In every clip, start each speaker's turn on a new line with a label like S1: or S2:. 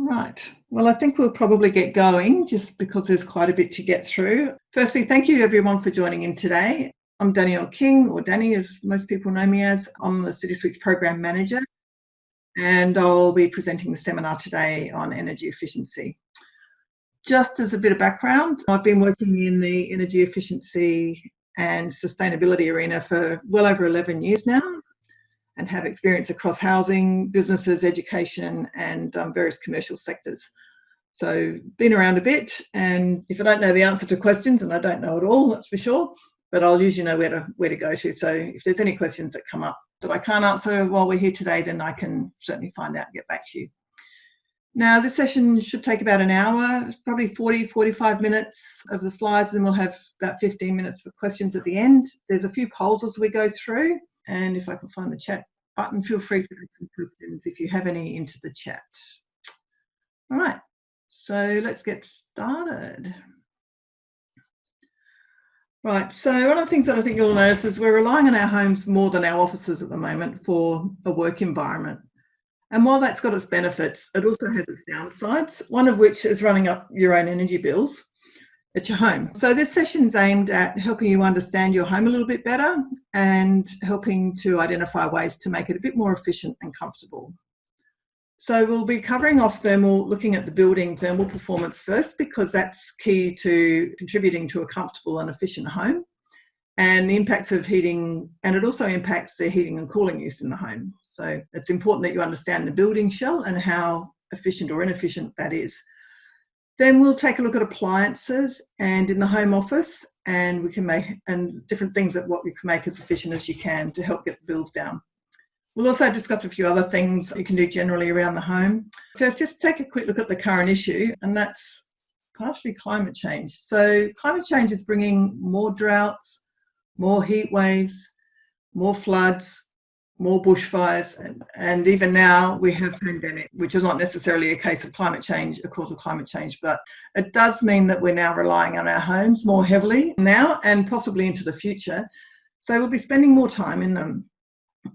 S1: Right. Well, I think we'll probably get going just because there's quite a bit to get through. Firstly, thank you everyone for joining in today. I'm Danielle King, or Danny as most people know me as. I'm the City Switch Program Manager, and I'll be presenting the seminar today on energy efficiency. Just as a bit of background, I've been working in the energy efficiency and sustainability arena for well over 11 years now, and have experience across housing, businesses, education, and various commercial sectors. So been around a bit, and if I don't know the answer to questions, and I don't know it all, that's for sure, but I'll usually know where to go to. So if there's any questions that come up that I can't answer while we're here today, then I can certainly find out and get back to you. Now, this session should take about an hour. It's probably 45 minutes of the slides, and we'll have about 15 minutes for questions at the end. There's a few polls as we go through, and if I can find the chat button, feel free to put some questions if you have any into the chat. All right, so let's get started. Right, so one of the things that I think you'll notice is we're relying on our homes more than our offices at the moment for a work environment. And while that's got its benefits, it also has its downsides, one of which is running up your own energy bills at your home. So this session's aimed at helping you understand your home a little bit better and helping to identify ways to make it a bit more efficient and comfortable. So we'll be covering off looking at the building thermal performance first, because that's key to contributing to a comfortable and efficient home, and the impacts of heating, and it also impacts the heating and cooling use in the home. So it's important that you understand the building shell and how efficient or inefficient that is. Then we'll take a look at appliances and in the home office, and we can make different things that what we can make as efficient as you can to help get the bills down. We'll also discuss a few other things you can do generally around the home. First, just take a quick look at the current issue, and that's partially climate change. So climate change is bringing more droughts, more heat waves, more floods, more bushfires, and even now we have pandemic, which is not necessarily a case of climate change, a cause of climate change, but it does mean that we're now relying on our homes more heavily now and possibly into the future. So we'll be spending more time in them.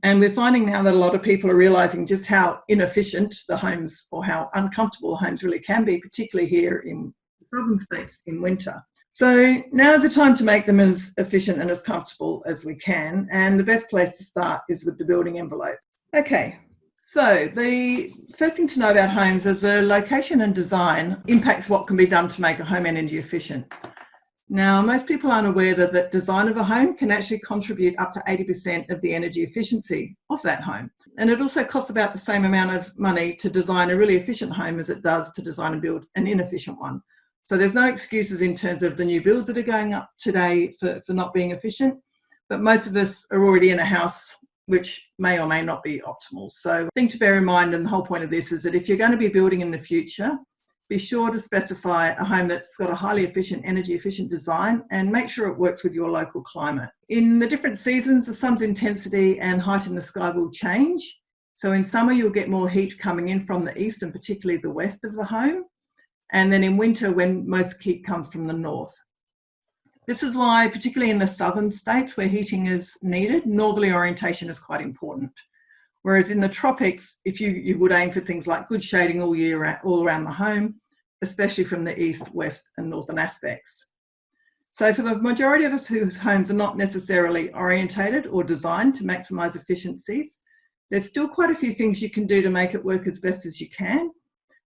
S1: And we're finding now that a lot of people are realizing just how inefficient the homes, or how uncomfortable homes really can be, particularly here in the southern states in winter. So now is the time to make them as efficient and as comfortable as we can. And the best place to start is with the building envelope. Okay, so the first thing to know about homes is the location and design impacts what can be done to make a home energy efficient. Now, most people aren't aware that the design of a home can actually contribute up to 80% of the energy efficiency of that home. And it also costs about the same amount of money to design a really efficient home as it does to design and build an inefficient one. So there's no excuses in terms of the new builds that are going up today for not being efficient, but most of us are already in a house which may or may not be optimal. So the thing to bear in mind, and the whole point of this, is that if you're going to be building in the future, be sure to specify a home that's got a highly efficient, energy efficient design, and make sure it works with your local climate. In the different seasons, the sun's intensity and height in the sky will change. So in summer, you'll get more heat coming in from the east and particularly the west of the home. And then in winter, when most heat comes from the north. This is why, particularly in the southern states where heating is needed, northerly orientation is quite important. Whereas in the tropics, if you would aim for things like good shading all year, all around the home, especially from the east, west, and northern aspects. So for the majority of us whose homes are not necessarily orientated or designed to maximise efficiencies, there's still quite a few things you can do to make it work as best as you can.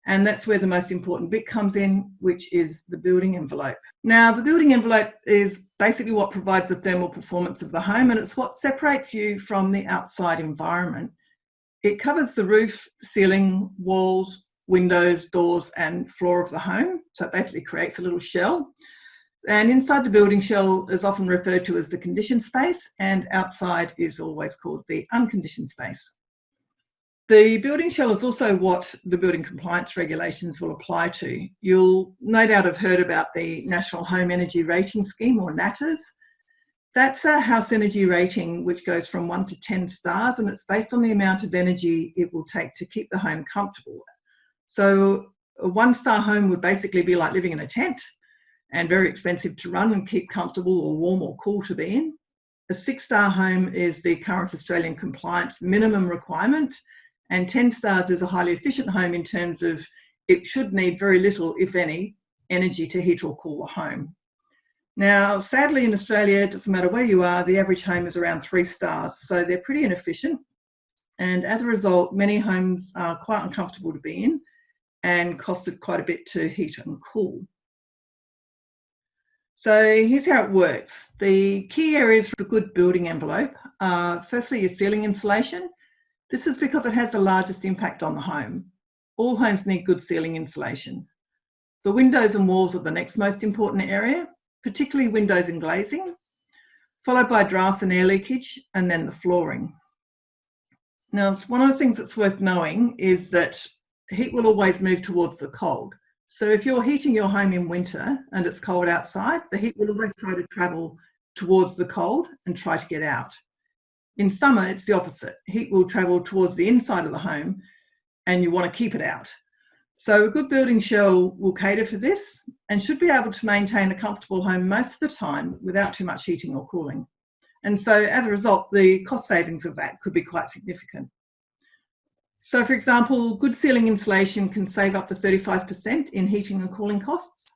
S1: And that's where the most important bit comes in, which is the building envelope. Now, the building envelope is basically what provides the thermal performance of the home, and it's what separates you from the outside environment. It covers the roof, ceiling, walls, windows, doors, and floor of the home. So it basically creates a little shell. And inside the building shell is often referred to as the conditioned space, and outside is always called the unconditioned space. The building shell is also what the building compliance regulations will apply to. You'll no doubt have heard about the National Home Energy Rating Scheme, or NATAS. That's a house energy rating which goes from 1 to 10 stars, and it's based on the amount of energy it will take to keep the home comfortable. So a 1-star home would basically be like living in a tent and very expensive to run and keep comfortable or warm or cool to be in. A 6-star home is the current Australian compliance minimum requirement, and 10 stars is a highly efficient home in terms of it should need very little, if any, energy to heat or cool the home. Now, sadly in Australia, it doesn't matter where you are, the average home is around 3 stars, so they're pretty inefficient. And as a result, many homes are quite uncomfortable to be in and costed quite a bit to heat and cool. So here's how it works. The key areas for a good building envelope are firstly your ceiling insulation. This is because it has the largest impact on the home. All homes need good ceiling insulation. The windows and walls are the next most important area, particularly windows and glazing, followed by drafts and air leakage, and then the flooring. Now, one of the things that's worth knowing is that heat will always move towards the cold. So if you're heating your home in winter and it's cold outside, the heat will always try to travel towards the cold and try to get out. In summer, it's the opposite. Heat will travel towards the inside of the home and you want to keep it out. So a good building shell will cater for this and should be able to maintain a comfortable home most of the time without too much heating or cooling. And so as a result, the cost savings of that could be quite significant. So for example, good ceiling insulation can save up to 35% in heating and cooling costs.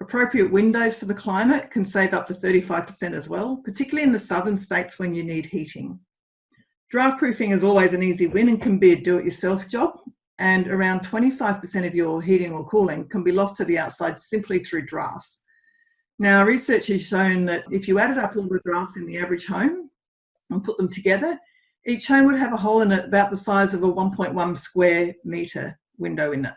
S1: Appropriate windows for the climate can save up to 35% as well, particularly in the southern states when you need heating. Draft proofing is always an easy win and can be a do-it-yourself job, and around 25% of your heating or cooling can be lost to the outside simply through drafts. Now, research has shown that if you added up all the drafts in the average home and put them together, each home would have a hole in it about the size of a 1.1 square metre window in it.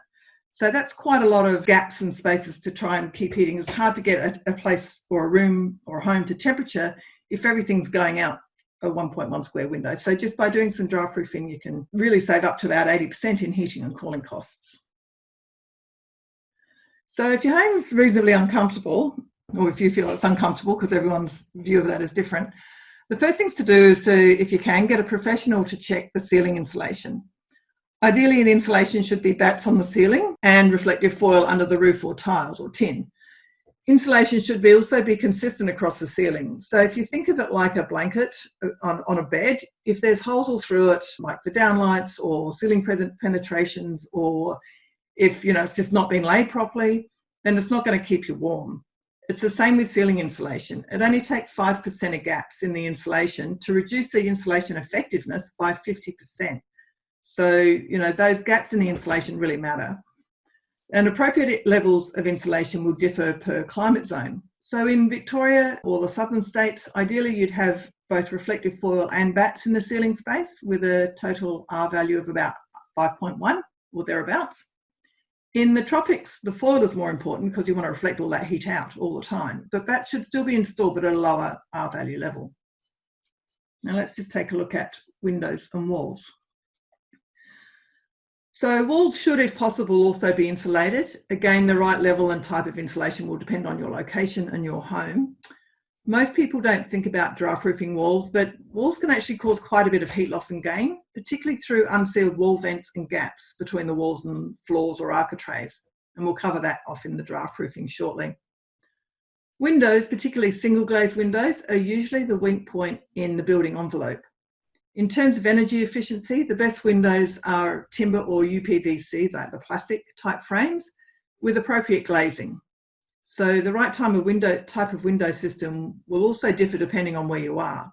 S1: So that's quite a lot of gaps and spaces to try and keep heating. It's hard to get a place or a room or a home to temperature if everything's going out a 1.1 square window. So just by doing some draft proofing, you can really save up to about 80% in heating and cooling costs. So if your home's reasonably uncomfortable, or if you feel it's uncomfortable, because everyone's view of that is different, the first things to do is to, if you can, get a professional to check the ceiling insulation. Ideally, the insulation should be batts on the ceiling and reflective foil under the roof or tiles or tin. Insulation should also be consistent across the ceiling. So if you think of it like a blanket on a bed, if there's holes all through it, like for downlights or ceiling penetrations, or if it's just not been laid properly, then it's not going to keep you warm. It's the same with ceiling insulation. It only takes 5% of gaps in the insulation to reduce the insulation effectiveness by 50%. So, those gaps in the insulation really matter. And appropriate levels of insulation will differ per climate zone. So in Victoria or the southern states, ideally you'd have both reflective foil and batts in the ceiling space with a total R value of about 5.1 or thereabouts. In the tropics, the foil is more important because you want to reflect all that heat out all the time, but batts should still be installed but at a lower R value level. Now let's just take a look at windows and walls. So walls should, if possible, also be insulated. Again, the right level and type of insulation will depend on your location and your home. Most people don't think about draft proofing walls, but walls can actually cause quite a bit of heat loss and gain, particularly through unsealed wall vents and gaps between the walls and floors or architraves. And we'll cover that off in the draft proofing shortly. Windows, particularly single glazed windows, are usually the weak point in the building envelope. In terms of energy efficiency, the best windows are timber or UPVC, like the plastic type frames, with appropriate glazing. So the right type of window system will also differ depending on where you are.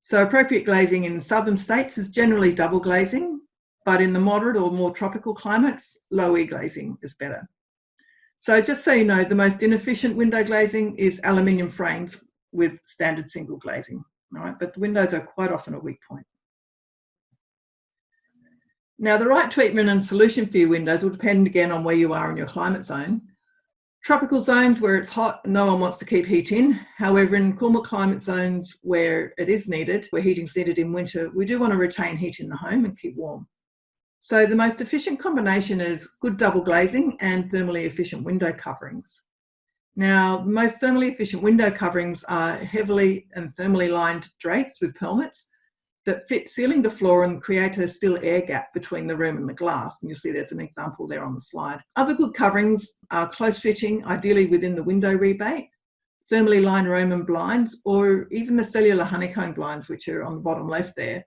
S1: So appropriate glazing in southern states is generally double glazing, but in the moderate or more tropical climates, low E glazing is better. So just so you know, the most inefficient window glazing is aluminium frames with standard single glazing, right? But the windows are quite often a weak point. Now, the right treatment and solution for your windows will depend again on where you are in your climate zone. Tropical zones where it's hot, no one wants to keep heat in. However, in cooler climate zones where it is needed, where heating's needed in winter, we do want to retain heat in the home and keep warm. So the most efficient combination is good double glazing and thermally efficient window coverings. Now, the most thermally efficient window coverings are heavily and thermally lined drapes with pelmets that fit ceiling to floor and create a still air gap between the room and the glass. And you'll see there's an example there on the slide. Other good coverings are close fitting, ideally within the window rebate, thermally lined Roman blinds, or even the cellular honeycomb blinds, which are on the bottom left there.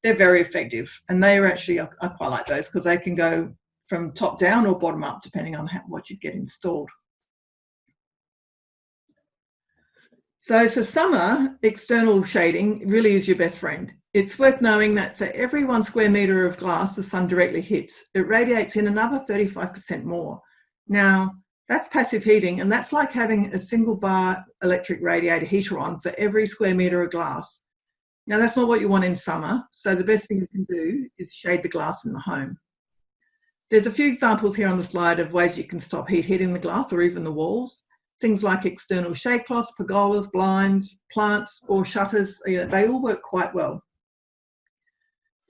S1: They're very effective. And they are actually, I quite like those because they can go from top down or bottom up, depending on what you get installed. So for summer, external shading really is your best friend. It's worth knowing that for every 1 square metre of glass the sun directly hits, it radiates in another 35% more. Now, that's passive heating, and that's like having a single bar electric radiator heater on for every square metre of glass. Now, that's not what you want in summer, so the best thing you can do is shade the glass in the home. There's a few examples here on the slide of ways you can stop heat hitting the glass or even the walls. Things like external shade cloths, pergolas, blinds, plants, or shutters, they all work quite well.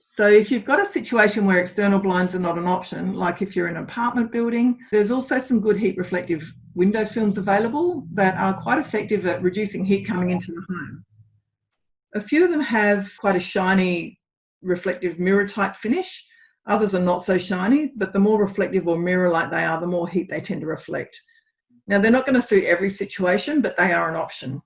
S1: So if you've got a situation where external blinds are not an option, like if you're in an apartment building, there's also some good heat reflective window films available that are quite effective at reducing heat coming into the home. A few of them have quite a shiny reflective mirror type finish. Others are not so shiny, but the more reflective or mirror-like they are, the more heat they tend to reflect. Now, they're not going to suit every situation, but they are an option.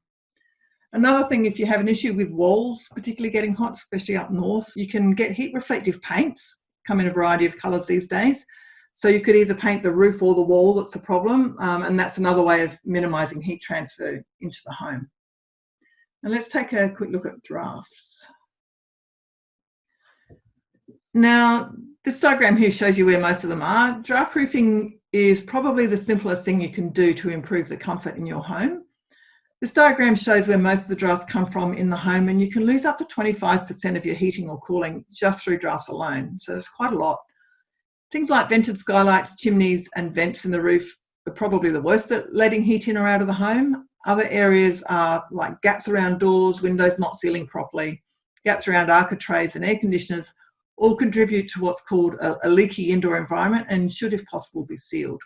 S1: Another thing, if you have an issue with walls, particularly getting hot, especially up north, you can get heat reflective paints, come in a variety of colours these days. So you could either paint the roof or the wall that's a problem, and that's another way of minimising heat transfer into the home. Now let's take a quick look at drafts. Now, this diagram here shows you where most of them are. Draft proofing is probably the simplest thing you can do to improve the comfort in your home. This diagram shows where most of the drafts come from in the home, and you can lose up to 25% of your heating or cooling just through drafts alone. So it's quite a lot. Things like vented skylights, chimneys, and vents in the roof are probably the worst at letting heat in or out of the home. Other areas are like gaps around doors, windows not sealing properly, gaps around architraves and air conditioners all contribute to what's called a leaky indoor environment and should, if possible, be sealed.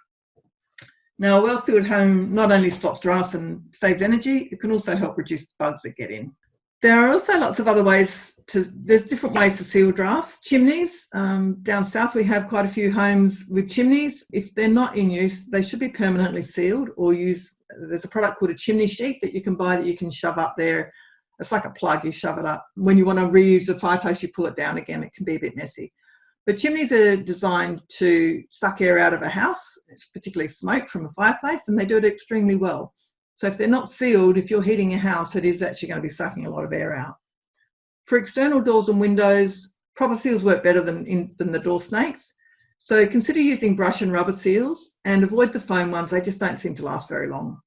S1: Now, a well-sealed home not only stops drafts and saves energy, it can also help reduce the bugs that get in. There are also lots of other ways there's different ways to seal drafts. Chimneys, down south we have quite a few homes with chimneys. If they're not in use, they should be permanently sealed or there's a product called a chimney sheet that you can buy that you can shove up there. It's like a plug, you shove it up. When you want to reuse the fireplace, you pull it down again. It can be a bit messy. But chimneys are designed to suck air out of a house, particularly smoke from a fireplace, and they do it extremely well. So if they're not sealed, if you're heating your house, it is actually going to be sucking a lot of air out. For external doors and windows, proper seals work better than the door snakes. So consider using brush and rubber seals and avoid the foam ones. They just don't seem to last very long.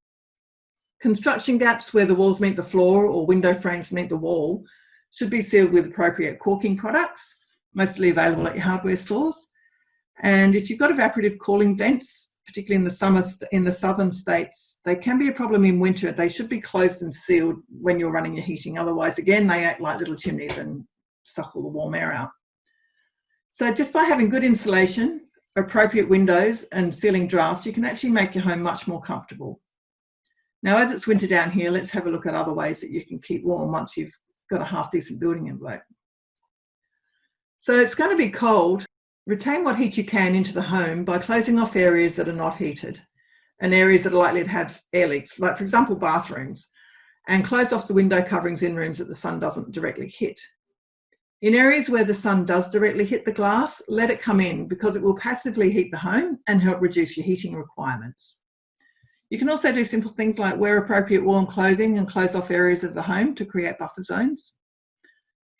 S1: Construction gaps where the walls meet the floor or window frames meet the wall should be sealed with appropriate caulking products, mostly available at your hardware stores. And if you've got evaporative cooling vents, particularly in the southern states, they can be a problem in winter. They should be closed and sealed when you're running your heating. Otherwise, again, they act like little chimneys and suck all the warm air out. So just by having good insulation, appropriate windows and sealing drafts, you can actually make your home much more comfortable. Now, as it's winter down here, let's have a look at other ways that you can keep warm once you've got a half-decent building envelope. So it's going to be cold. Retain what heat you can into the home by closing off areas that are not heated and areas that are likely to have air leaks, like, for example, bathrooms, and close off the window coverings in rooms that the sun doesn't directly hit. In areas where the sun does directly hit the glass, let it come in because it will passively heat the home and help reduce your heating requirements. You can also do simple things like wear appropriate warm clothing and close off areas of the home to create buffer zones.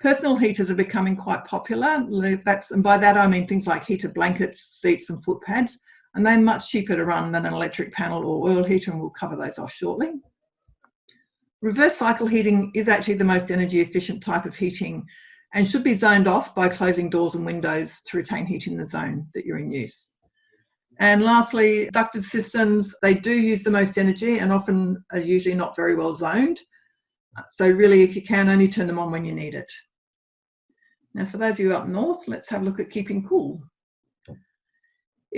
S1: Personal heaters are becoming quite popular, and by that I mean things like heated blankets, seats and foot pads, and they're much cheaper to run than an electric panel or oil heater, and we'll cover those off shortly. Reverse cycle heating is actually the most energy efficient type of heating and should be zoned off by closing doors and windows to retain heat in the zone that you're in use. And lastly, ducted systems, they do use the most energy and often are usually not very well zoned. So really, if you can, only turn them on when you need it. Now, for those of you up north, let's have a look at keeping cool.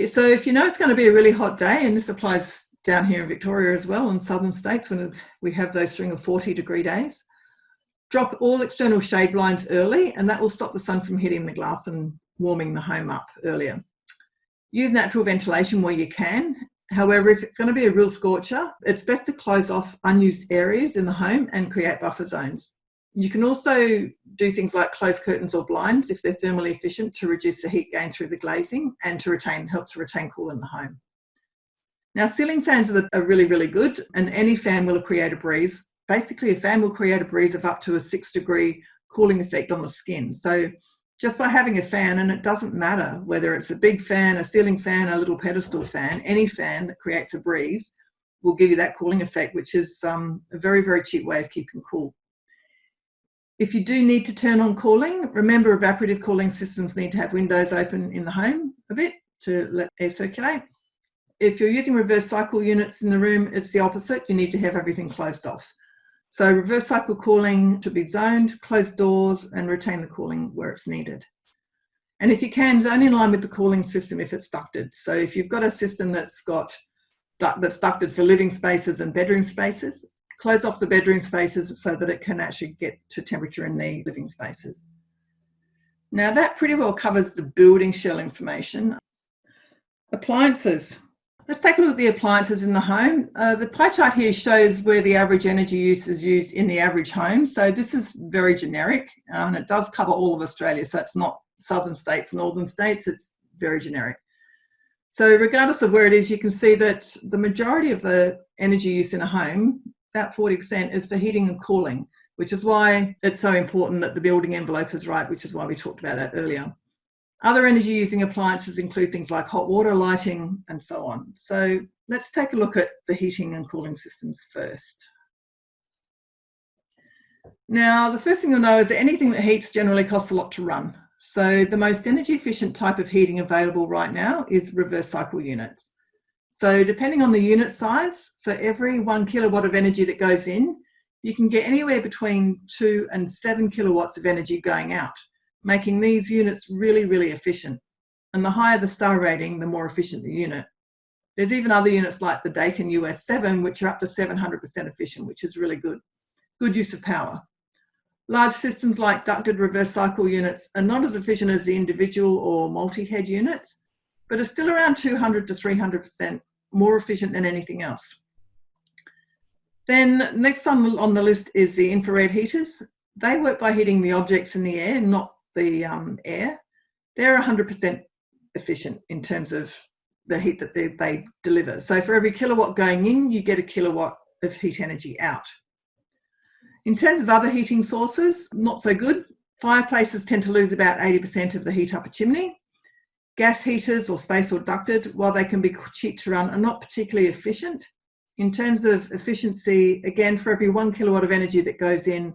S1: So if you know it's going to be a really hot day, and this applies down here in Victoria as well, in southern states when we have those string of 40-degree days, drop all external shade blinds early, and that will stop the sun from hitting the glass and warming the home up earlier. Use natural ventilation where you can. However, if it's going to be a real scorcher, it's best to close off unused areas in the home and create buffer zones. You can also do things like close curtains or blinds if they're thermally efficient to reduce the heat gain through the glazing and to help to retain cool in the home. Now, ceiling fans are really, really good, and any fan will create a breeze. Basically, a fan will create a breeze of up to a 6-degree cooling effect on the skin. So just by having a fan, and it doesn't matter whether it's a big fan, a ceiling fan, a little pedestal fan, any fan that creates a breeze will give you that cooling effect, which is a very, very cheap way of keeping cool. If you do need to turn on cooling, remember evaporative cooling systems need to have windows open in the home a bit to let air circulate. If you're using reverse cycle units in the room, it's the opposite. You need to have everything closed off. So reverse cycle cooling should be zoned, close doors, and retain the cooling where it's needed. And if you can, zone in line with the cooling system if it's ducted. So if you've got a system that's ducted for living spaces and bedroom spaces, close off the bedroom spaces so that it can actually get to temperature in the living spaces. Now that pretty well covers the building shell information. Appliances. Let's take a look at the appliances in the home. The pie chart here shows where the average energy use is used in the average home. So this is very generic, and it does cover all of Australia. So it's not southern states, northern states, it's very generic. So regardless of where it is, you can see that the majority of the energy use in a home, about 40%, is for heating and cooling, which is why it's so important that the building envelope is right, which is why we talked about that earlier. Other energy using appliances include things like hot water, lighting, and so on. So let's take a look at the heating and cooling systems first. Now, the first thing you'll know is that anything that heats generally costs a lot to run. So the most energy efficient type of heating available right now is reverse cycle units. So depending on the unit size, for every 1 kilowatt of energy that goes in, you can get anywhere between 2 and 7 kilowatts of energy going out, making these units really, really efficient. And the higher the star rating, the more efficient the unit. There's even other units like the Daikin US7, which are up to 700% efficient, which is really good. Good use of power. Large systems like ducted reverse cycle units are not as efficient as the individual or multi-head units, but are still around 200 to 300% more efficient than anything else. Then next on the list is the infrared heaters. They work by heating the objects in the air, not the air. They're 100% efficient in terms of the heat that they deliver. So for every kilowatt going in, you get a kilowatt of heat energy out. In terms of other heating sources, not so good. Fireplaces tend to lose about 80% of the heat up a chimney. Gas heaters or space or ducted, while they can be cheap to run, are not particularly efficient. In terms of efficiency, again, for every 1 kilowatt of energy that goes in,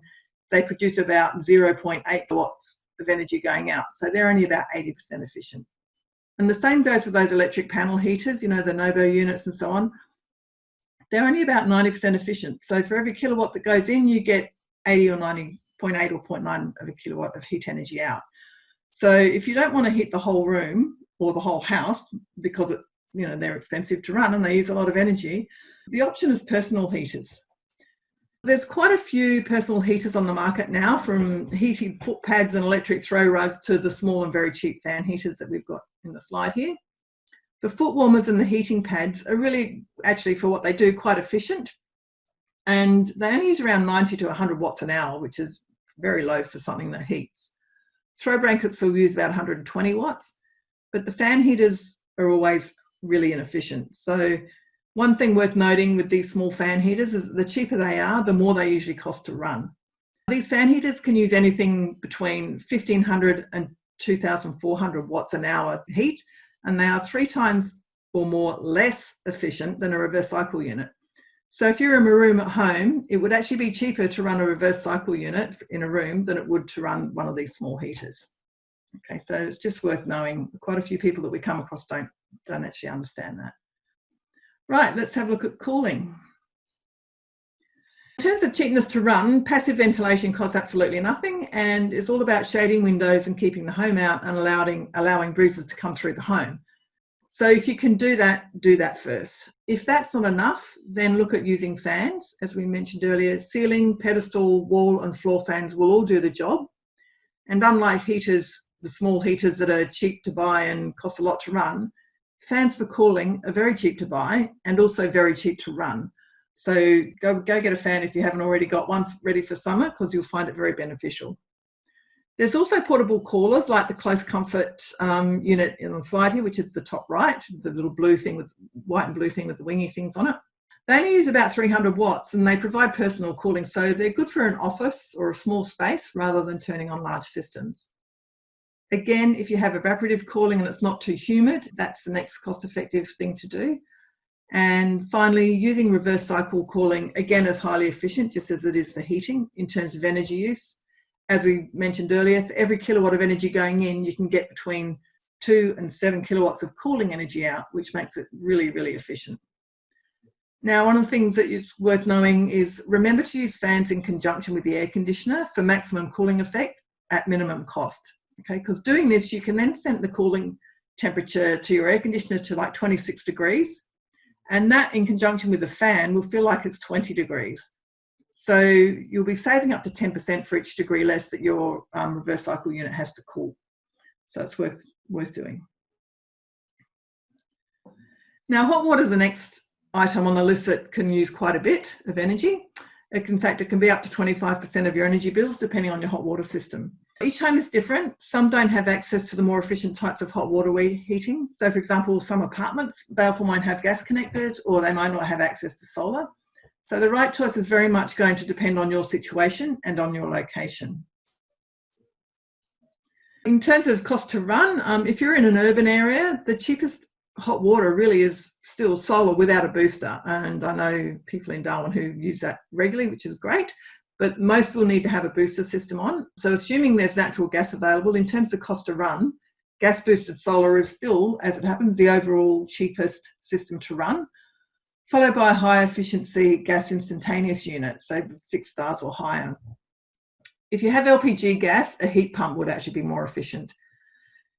S1: they produce about 0.8 watts of energy going out. So they're only about 80% efficient. And the same goes for those electric panel heaters, you know, the Novo units and so on. They're only about 90% efficient. So for every kilowatt that goes in, you get 80 or 90.8 or 0.9 of a kilowatt of heat energy out. So if you don't want to heat the whole room or the whole house because they're expensive to run and they use a lot of energy, the option is personal heaters. There's quite a few personal heaters on the market now, from heated foot pads and electric throw rugs to the small and very cheap fan heaters that we've got in the slide here. The foot warmers and the heating pads are really, actually for what they do, quite efficient. And they only use around 90 to 100 watts an hour, which is very low for something that heats. Throw blankets will use about 120 watts, but the fan heaters are always really inefficient. So one thing worth noting with these small fan heaters is the cheaper they are, the more they usually cost to run. These fan heaters can use anything between 1,500 and 2,400 watts an hour heat, and they are 3 times or more less efficient than a reverse cycle unit. So if you're in a room at home, it would actually be cheaper to run a reverse cycle unit in a room than it would to run one of these small heaters. Okay, so it's just worth knowing. Quite a few people that we come across don't actually understand that. Right, let's have a look at cooling. In terms of cheapness to run, passive ventilation costs absolutely nothing and is all about shading windows and keeping the home out and allowing breezes to come through the home. So if you can do that first. If that's not enough, then look at using fans. As we mentioned earlier, ceiling, pedestal, wall and floor fans will all do the job. And unlike heaters, the small heaters that are cheap to buy and cost a lot to run, fans for cooling are very cheap to buy and also very cheap to run. So go get a fan if you haven't already got one ready for summer, because you'll find it very beneficial. There's also portable coolers like the Close Comfort unit in the slide here, which is the top right, the little blue thing with white and blue thing with the wingy things on it. They only use about 300 watts and they provide personal cooling. So they're good for an office or a small space rather than turning on large systems. Again, if you have evaporative cooling and it's not too humid, that's the next cost-effective thing to do. And finally, using reverse cycle cooling, again, is highly efficient, just as it is for heating in terms of energy use. As we mentioned earlier, for every kilowatt of energy going in, you can get between 2 and 7 kilowatts of cooling energy out, which makes it really, really efficient. Now, one of the things that it's worth knowing is remember to use fans in conjunction with the air conditioner for maximum cooling effect at minimum cost. Okay, because doing this, you can then set the cooling temperature to your air conditioner to like 26 degrees. And that in conjunction with the fan will feel like it's 20 degrees. So you'll be saving up to 10% for each degree less that your reverse cycle unit has to cool. So it's worth doing. Now, hot water is the next item on the list that can use quite a bit of energy. In fact, it can be up to 25% of your energy bills, depending on your hot water system. Each home is different. Some don't have access to the more efficient types of hot water heating. So, for example, some apartments, they often won't have gas connected, or they might not have access to solar. So the right choice is very much going to depend on your situation and on your location. In terms of cost to run, if you're in an urban area, the cheapest hot water really is still solar without a booster. And I know people in Darwin who use that regularly, which is great, but most will need to have a booster system on. So assuming there's natural gas available, in terms of cost to run, gas boosted solar is still, as it happens, the overall cheapest system to run, followed by a high efficiency gas instantaneous unit, so 6 stars or higher. If you have LPG gas, a heat pump would actually be more efficient.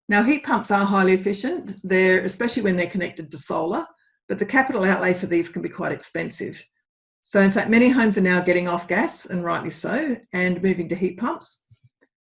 S1: Now, heat pumps are highly efficient, especially when they're connected to solar, but the capital outlay for these can be quite expensive. So in fact, many homes are now getting off gas, and rightly so, and moving to heat pumps.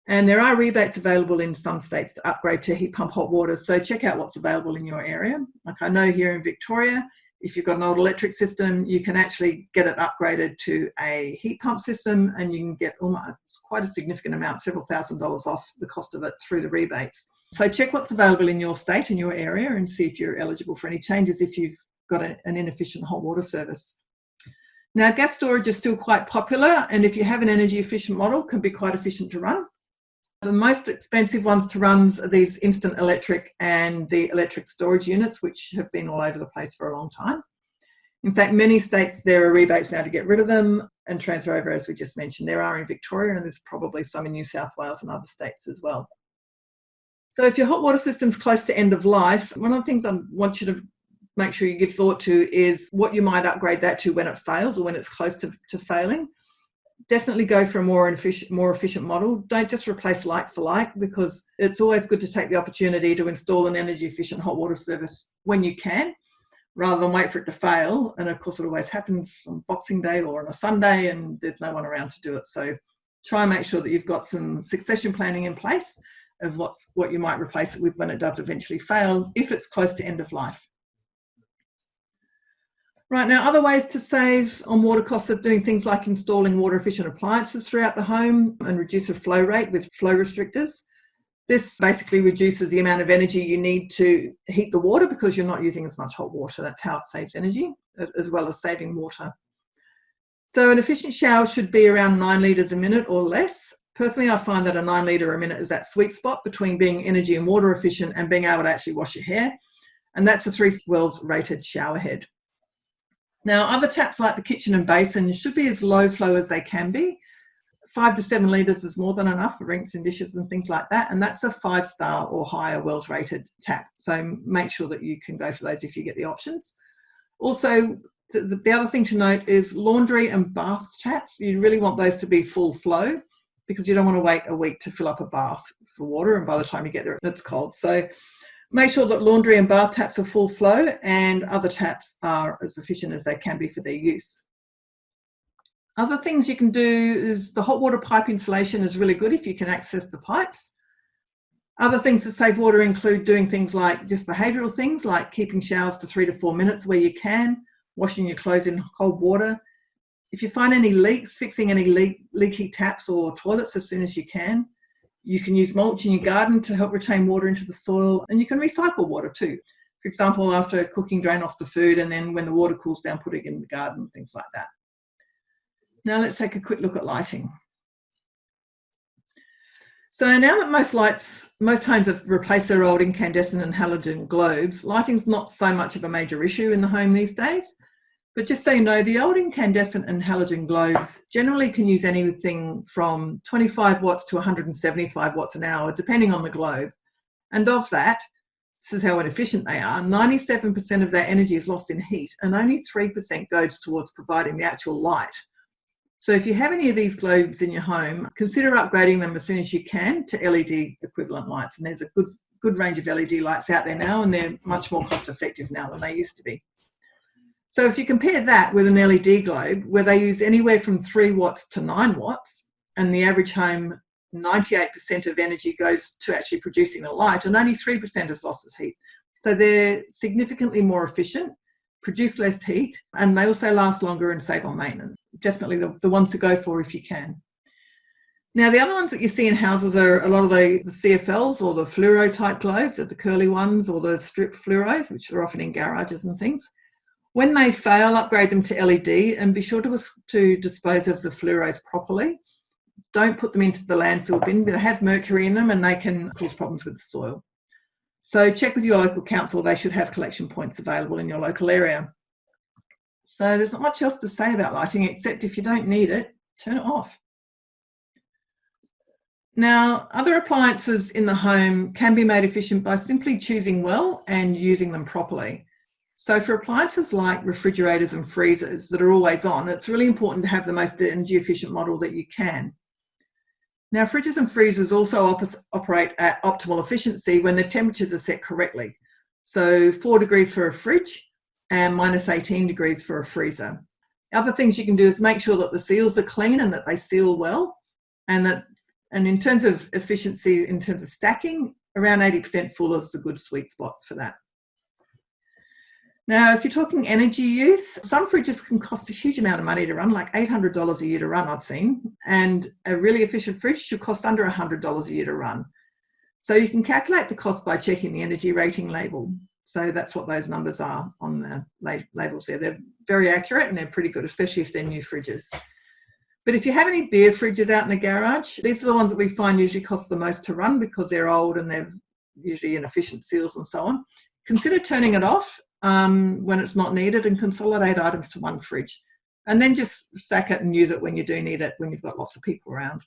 S1: And there are rebates available in some states to upgrade to heat pump hot water. So check out what's available in your area. Like I know here in Victoria, if you've got an old electric system, you can actually get it upgraded to a heat pump system, and you can get almost quite a significant amount, several $1,000s off the cost of it through the rebates. So check what's available in your state and your area and see if you're eligible for any changes if you've got an inefficient hot water service. Now, gas storage is still quite popular, and if you have an energy efficient model, can be quite efficient to run. The most expensive ones to run are these instant electric and the electric storage units, which have been all over the place for a long time. In fact, many states, there are rebates now to get rid of them and transfer over, as we just mentioned. There are in Victoria, and there's probably some in New South Wales and other states as well. So if your hot water system's close to end of life, one of the things I want you to make sure you give thought to is what you might upgrade that to when it fails or when it's close to failing. Definitely go for a more efficient model. Don't just replace like for like, because it's always good to take the opportunity to install an energy efficient hot water service when you can, rather than wait for it to fail. And of course, it always happens on Boxing Day or on a Sunday, and there's no one around to do it. So try and make sure that you've got some succession planning in place of what you might replace it with when it does eventually fail, if it's close to end of life. Right, now other ways to save on water costs are doing things like installing water efficient appliances throughout the home and reduce the flow rate with flow restrictors. This basically reduces the amount of energy you need to heat the water because you're not using as much hot water. That's how it saves energy, as well as saving water. So an efficient shower should be around 9 litres a minute or less. Personally, I find that a 9 litre a minute is that sweet spot between being energy and water efficient and being able to actually wash your hair. And that's a 3 Wells rated shower head. Now, other taps like the kitchen and basin should be as low flow as they can be. 5 to 7 litres is more than enough for rinks and dishes and things like that. And that's a 5-star or higher Wells rated tap. So make sure that you can go for those if you get the options. Also, the other thing to note is laundry and bath taps. You really want those to be full flow because you don't want to wait a week to fill up a bath for water. And by the time you get there, it's cold. So make sure that laundry and bath taps are full flow and other taps are as efficient as they can be for their use. Other things you can do is the hot water pipe installation is really good if you can access the pipes. Other things to save water include doing things like just behavioural things like keeping showers to 3 to 4 minutes where you can, washing your clothes in cold water. If you find any leaks, fixing any leaky taps or toilets as soon as you can. You can use mulch in your garden to help retain water into the soil, and you can recycle water too. For example, after cooking, drain off the food, and then when the water cools down, put it in the garden, things like that. Now let's take a quick look at lighting. So now that most homes have replaced their old incandescent and halogen globes, lighting's not so much of a major issue in the home these days. But just so you know, the old incandescent and halogen globes generally can use anything from 25 watts to 175 watts an hour, depending on the globe. And of that, this is how inefficient they are, 97% of their energy is lost in heat, and only 3% goes towards providing the actual light. So if you have any of these globes in your home, consider upgrading them as soon as you can to LED equivalent lights. And there's a good range of LED lights out there now, and they're much more cost effective now than they used to be. So if you compare that with an LED globe, where they use anywhere from 3 watts to 9 watts, and the average home, 98% of energy goes to actually producing the light, and only 3% is lost as heat. So they're significantly more efficient, produce less heat, and they also last longer and save on maintenance. Definitely the ones to go for if you can. Now, the other ones that you see in houses are a lot of the CFLs or the fluoro type globes, the curly ones, or the strip fluoros, which are often in garages and things. When they fail, upgrade them to LED, and be sure to dispose of the fluoros properly. Don't put them into the landfill bin. They have mercury in them and they can cause problems with the soil. So check with your local council. They should have collection points available in your local area. So there's not much else to say about lighting, except if you don't need it, turn it off. Now, other appliances in the home can be made efficient by simply choosing well and using them properly. So for appliances like refrigerators and freezers that are always on, it's really important to have the most energy efficient model that you can. Now, fridges and freezers also operate at optimal efficiency when the temperatures are set correctly. So 4 degrees for a fridge and minus 18 degrees for a freezer. Other things you can do is make sure that the seals are clean and that they seal well. And in terms of efficiency, in terms of stacking, around 80% full is a good sweet spot for that. Now, if you're talking energy use, some fridges can cost a huge amount of money to run, like $800 a year to run, I've seen. And a really efficient fridge should cost under $100 a year to run. So you can calculate the cost by checking the energy rating label. So that's what those numbers are on the labels there. They're very accurate and they're pretty good, especially if they're new fridges. But if you have any beer fridges out in the garage, these are the ones that we find usually cost the most to run because they're old and they've usually inefficient seals and so on. Consider turning it off when it's not needed and consolidate items to one fridge. And then just stack it and use it when you do need it, when you've got lots of people around.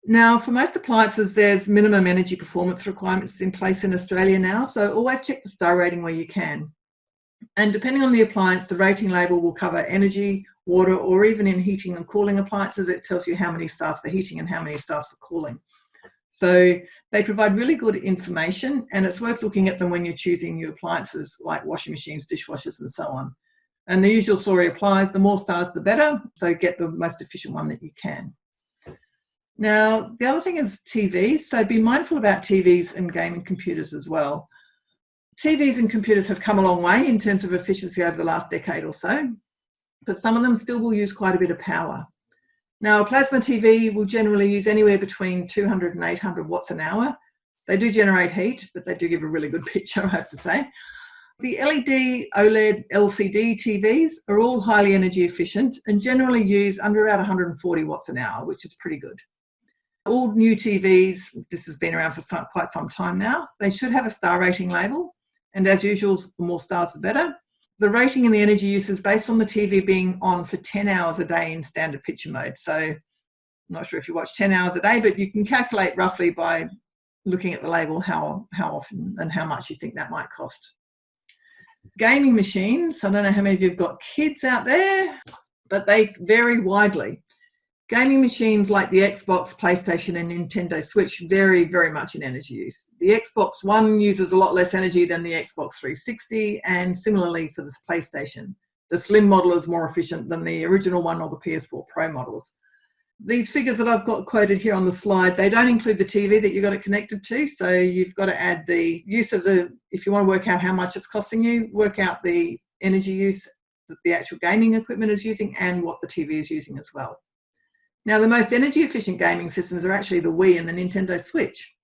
S1: Now, for most appliances, there's minimum energy performance requirements in place in Australia now, so always check the star rating where you can. And depending on the appliance, the rating label will cover energy, water, or even in heating and cooling appliances, it tells you how many stars for heating and how many stars for cooling. So they provide really good information, and it's worth looking at them when you're choosing new appliances like washing machines, dishwashers, and so on. And the usual story applies, the more stars, the better. So get the most efficient one that you can. Now, the other thing is TVs. So be mindful about TVs and gaming computers as well. TVs and computers have come a long way in terms of efficiency over the last decade or so, but some of them still will use quite a bit of power. Now, a plasma TV will generally use anywhere between 200 and 800 watts an hour. They do generate heat, but they do give a really good picture, I have to say. The LED, OLED, LCD TVs are all highly energy efficient and generally use under about 140 watts an hour, which is pretty good. All new TVs, this has been around for quite some time now, they should have a star rating label. And as usual, the more stars, the better. The rating and the energy use is based on the TV being on for 10 hours a day in standard picture mode. So I'm not sure if you watch 10 hours a day, but you can calculate roughly by looking at the label how often and how much you think that might cost. Gaming machines, I don't know how many of you have got kids out there, but they vary widely. Gaming machines like the Xbox, PlayStation and Nintendo Switch vary very much in energy use. The Xbox One uses a lot less energy than the Xbox 360, and similarly for the PlayStation. The Slim model is more efficient than the original one or the PS4 Pro models. These figures that I've got quoted here on the slide, they don't include the TV that you've got it connected to, so you've got to add the use of if you want to work out how much it's costing you, work out the energy use that the actual gaming equipment is using and what the TV is using as well. Now, the most energy efficient gaming systems are actually the Wii and the Nintendo Switch.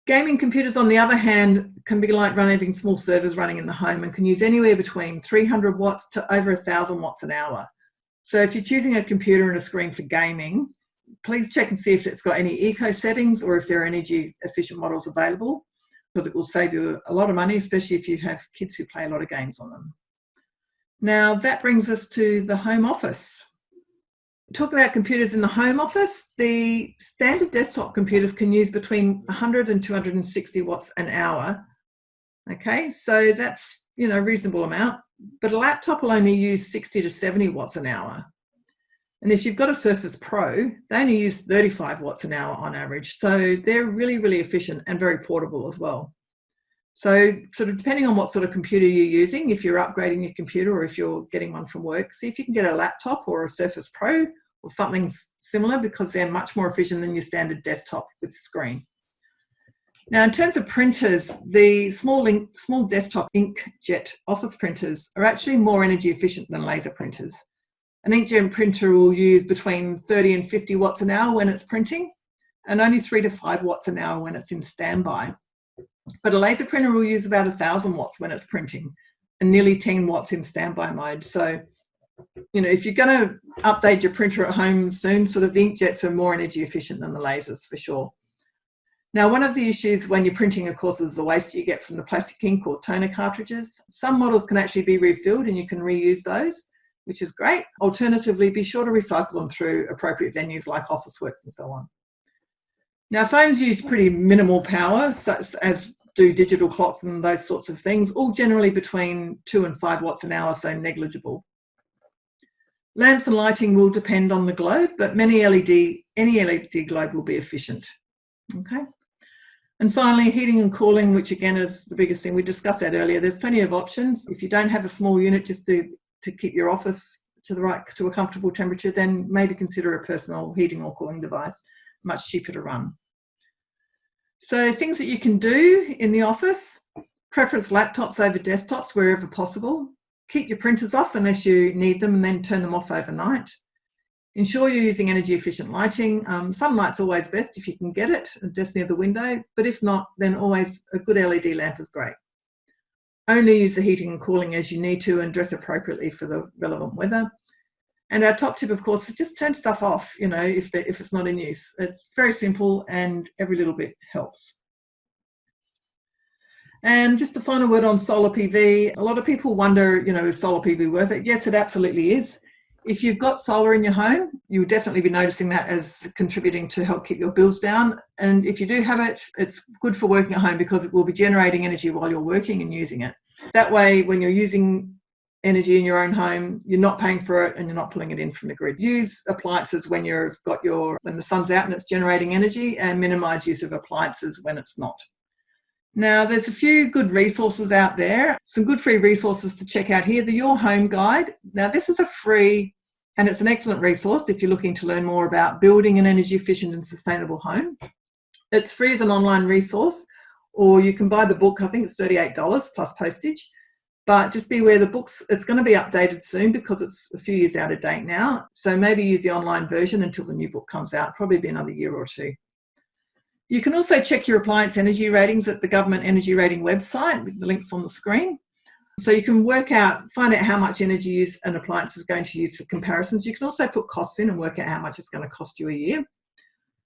S1: Gaming computers, on the other hand, can be like having small servers running in the home and can use anywhere between 300 watts to over 1,000 watts an hour. So if you're choosing a computer and a screen for gaming, please check and see if it's got any eco settings or if there are energy efficient models available, because it will save you a lot of money, especially if you have kids who play a lot of games on them. Now, that brings us to the home office. Talk about computers in the home office. The standard desktop computers can use between 100 and 260 watts an hour. Okay, so that's, a reasonable amount, but a laptop will only use 60 to 70 watts an hour. And if you've got a Surface Pro, they only use 35 watts an hour on average. So they're really, really efficient and very portable as well. So sort of depending on what sort of computer you're using, if you're upgrading your computer or if you're getting one from work, see if you can get a laptop or a Surface Pro or something similar, because they're much more efficient than your standard desktop with screen. Now, in terms of printers, the small desktop inkjet office printers are actually more energy efficient than laser printers. An inkjet printer will use between 30 and 50 watts an hour when it's printing, and only 3 to 5 watts an hour when it's in standby. But a laser printer will use about 1,000 watts when it's printing and nearly 10 watts in standby mode. So, if you're going to update your printer at home soon, sort of the inkjets are more energy efficient than the lasers for sure. Now, one of the issues when you're printing, of course, is the waste you get from the plastic ink or toner cartridges. Some models can actually be refilled and you can reuse those, which is great. Alternatively, be sure to recycle them through appropriate venues like Officeworks and so on. Now, phones use pretty minimal power, such as do digital clocks and those sorts of things, all generally between 2 and 5 watts an hour, so negligible. Lamps and lighting will depend on the globe, but any LED globe will be efficient. Okay. And finally, heating and cooling, which again is the biggest thing. We discussed that earlier. There's plenty of options. If you don't have a small unit just to keep your office to a comfortable temperature, then maybe consider a personal heating or cooling device, much cheaper to run. So things that you can do in the office: preference laptops over desktops wherever possible. Keep your printers off unless you need them and then turn them off overnight. Ensure you're using energy efficient lighting. Sunlight's always best if you can get it, just near the window, but if not, then always a good LED lamp is great. Only use the heating and cooling as you need to and dress appropriately for the relevant weather. And our top tip, of course, is just turn stuff off, if it's not in use. It's very simple and every little bit helps. And just a final word on solar PV. A lot of people wonder, is solar PV worth it? Yes, it absolutely is. If you've got solar in your home, you'll definitely be noticing that as contributing to help keep your bills down. And if you do have it, it's good for working at home because it will be generating energy while you're working and using it. That way, when you're using energy in your own home, you're not paying for it and you're not pulling it in from the grid. Use appliances when when the sun's out and it's generating energy, and minimize use of appliances when it's not. Now, there's a few good resources out there, some good free resources to check out here. The Your Home Guide. Now, this is a free, and it's an excellent resource if you're looking to learn more about building an energy efficient and sustainable home. It's free as an online resource, or you can buy the book. I think it's $38 plus postage. But just be aware it's going to be updated soon because it's a few years out of date now. So maybe use the online version until the new book comes out, probably be another year or two. You can also check your appliance energy ratings at the Government Energy Rating website with the links on the screen. So you can find out how much energy use an appliance is going to use for comparisons. You can also put costs in and work out how much it's going to cost you a year.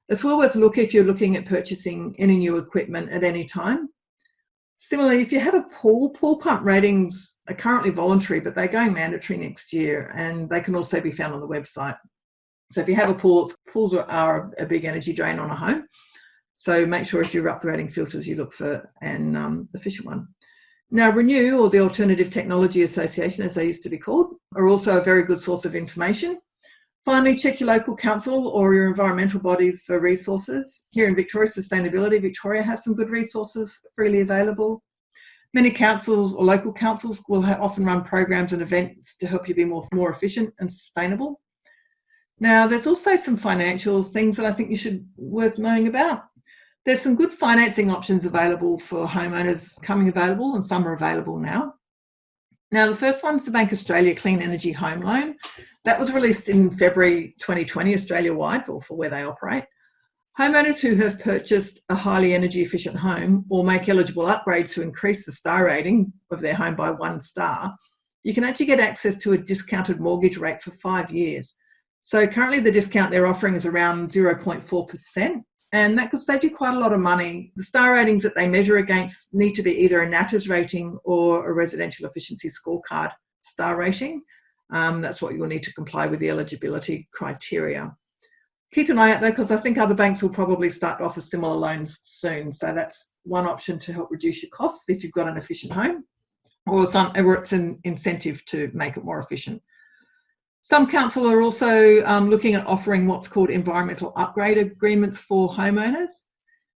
S1: It's well worth a look if you're looking at purchasing any new equipment at any time. Similarly, if you have a pool pump ratings are currently voluntary, but they're going mandatory next year, and they can also be found on the website. So if you have a pool, pools are a big energy drain on a home. So make sure if you're upgrading filters, you look for an efficient one. Now, Renew, or the Alternative Technology Association, as they used to be called, are also a very good source of information. Finally, check your local council or your environmental bodies for resources. Here in Victoria, Sustainability Victoria has some good resources freely available. Many councils or local councils will often run programs and events to help you be more efficient and sustainable. Now, there's also some financial things that I think you should worth knowing about. There's some good financing options available for homeowners coming available, and some are available now. Now, the first one's the Bank Australia Clean Energy Home Loan. That was released in February 2020, Australia-wide, for where they operate. Homeowners who have purchased a highly energy efficient home or make eligible upgrades to increase the star rating of their home by 1 star, you can actually get access to a discounted mortgage rate for 5 years. So currently the discount they're offering is around 0.4%, and that could save you quite a lot of money. The star ratings that they measure against need to be either a NATAS rating or a residential efficiency scorecard star rating. That's what you'll need to comply with the eligibility criteria. Keep an eye out though, because I think other banks will probably start to offer similar loans soon. So that's one option to help reduce your costs if you've got an efficient home, or it's an incentive to make it more efficient. Some council are also looking at offering what's called environmental upgrade agreements for homeowners.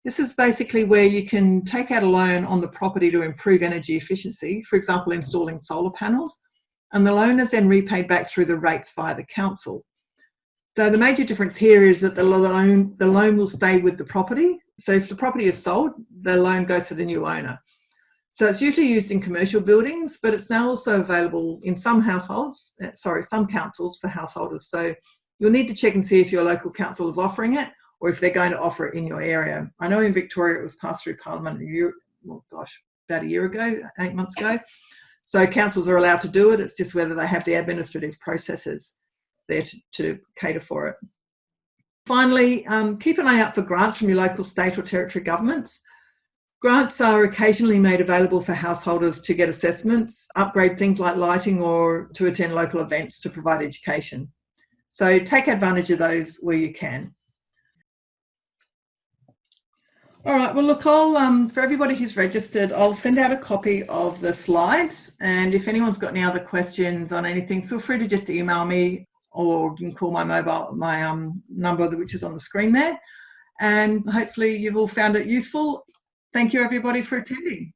S1: This is basically where you can take out a loan on the property to improve energy efficiency, for example, installing solar panels, and the loan is then repaid back through the rates via the council. So the major difference here is that the loan will stay with the property. So if the property is sold, the loan goes to the new owner. So it's usually used in commercial buildings, but it's now also available in some councils for householders. So you'll need to check and see if your local council is offering it or if they're going to offer it in your area. I know in Victoria it was passed through Parliament about a year ago, 8 months ago. So councils are allowed to do it. It's just whether they have the administrative processes there to cater for it. Finally, keep an eye out for grants from your local state or territory governments. Grants are occasionally made available for householders to get assessments, upgrade things like lighting, or to attend local events to provide education. So take advantage of those where you can. All right, well look, I'll, for everybody who's registered, I'll send out a copy of the slides, and if anyone's got any other questions on anything, feel free to just email me, or you can call my mobile, my number, which is on the screen there. And hopefully you've all found it useful. Thank you everybody for attending.